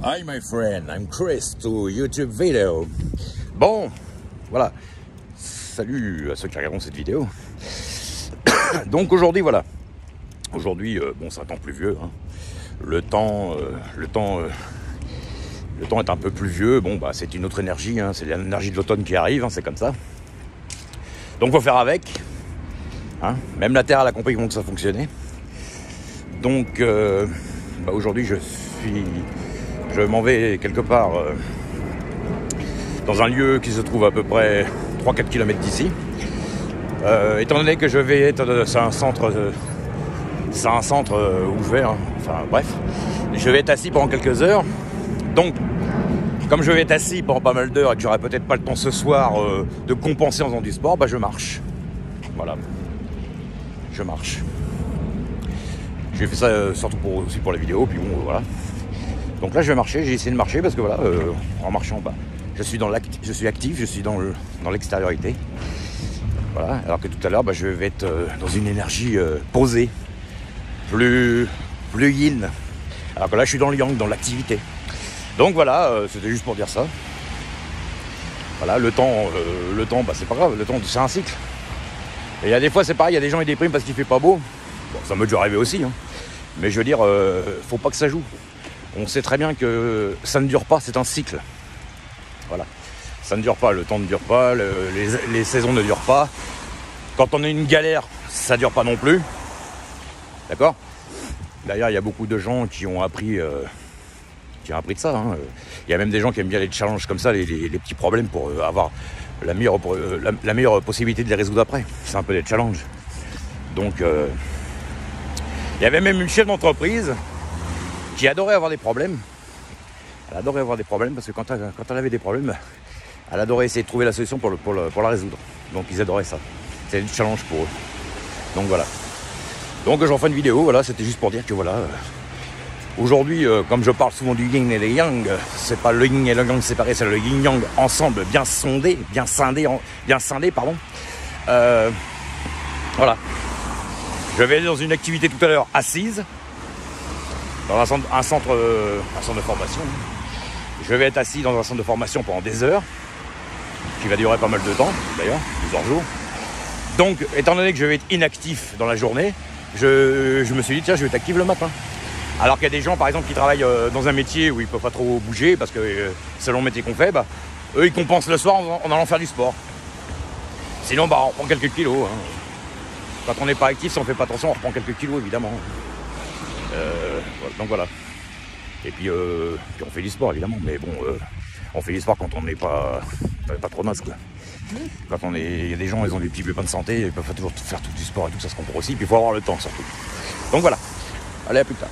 Hi my friend, I'm Chris to YouTube video. Bon, voilà. Salut à ceux qui regarderont cette vidéo. Donc aujourd'hui, voilà. Aujourd'hui, bon, c'est un temps pluvieux. Hein. Le temps est un peu pluvieux. Bon, bah, c'est une autre énergie. Hein. C'est l'énergie de l'automne qui arrive. Hein. C'est comme ça. Donc, faut faire avec. Hein. Même la Terre, elle a compris comment ça fonctionnait. Donc, bah, aujourd'hui, je m'en vais quelque part dans un lieu qui se trouve à peu près 3-4 km d'ici. Étant donné que je vais être, c'est un centre ouvert, hein. Enfin bref, je vais être assis pendant quelques heures. Donc, comme je vais être assis pendant pas mal d'heures et que j'aurai peut-être pas le temps ce soir de compenser en faisant du sport, bah je marche. Voilà, je marche. J'ai fait ça surtout aussi pour la vidéo, puis bon, voilà. Donc là, je vais marcher, j'ai essayé de marcher parce que voilà, en marchant, bah, je suis actif, je suis dans l'extériorité. Voilà, alors que tout à l'heure, bah, je vais être dans une énergie posée, plus yin. Alors que là, je suis dans le yang, dans l'activité. Donc voilà, c'était juste pour dire ça. Voilà, le temps, bah, c'est pas grave, le temps, c'est un cycle. Et il y a des fois, c'est pareil, il y a des gens qui dépriment parce qu'il fait pas beau. Bon, ça m'est déjà arrivé aussi, hein. Mais je veux dire, faut pas que ça joue. On sait très bien que ça ne dure pas, c'est un cycle. Voilà. Ça ne dure pas, le temps ne dure pas, les saisons ne durent pas. Quand on a une galère, ça ne dure pas non plus. D'accord ? D'ailleurs, il y a beaucoup de gens qui ont appris de ça. Hein. Il y a même des gens qui aiment bien les challenges comme ça, les petits problèmes pour avoir la meilleure possibilité de les résoudre après. C'est un peu des challenges. Donc, il y avait même une chef d'entreprise qui adorait avoir des problèmes. Elle adorait avoir des problèmes parce que quand elle avait des problèmes, elle adorait essayer de trouver la solution pour la résoudre. Donc ils adoraient ça. C'était du challenge pour eux. Donc voilà. Donc j'en fais une vidéo, voilà, c'était juste pour dire que voilà. Aujourd'hui, comme je parle souvent du yin et du yang, c'est pas le yin et le yang séparés, c'est le yin-yang ensemble, bien scindé, pardon. Voilà. Je vais aller dans une activité tout à l'heure assise. Dans un centre de formation. Je vais être assis dans un centre de formation pendant des heures, qui va durer pas mal de temps, d'ailleurs, plusieurs jours. Donc, étant donné que je vais être inactif dans la journée, je me suis dit, tiens, je vais être actif le matin. Alors qu'il y a des gens, par exemple, qui travaillent dans un métier où ils ne peuvent pas trop bouger, parce que selon le métier qu'on fait, bah, eux, ils compensent le soir en allant faire du sport. Sinon, bah, on reprend quelques kilos. Hein. Quand on n'est pas actif, si on ne fait pas attention, on reprend quelques kilos, évidemment. Donc voilà. Et puis on fait du sport évidemment, mais bon, on fait du sport quand on n'est pas trop naze quoi. Quand il y a des gens, ils ont des petits pépins de santé, ils peuvent pas toujours faire tout du sport et tout, ça se comprend aussi. Puis il faut avoir le temps surtout. Donc voilà. Allez, à plus tard.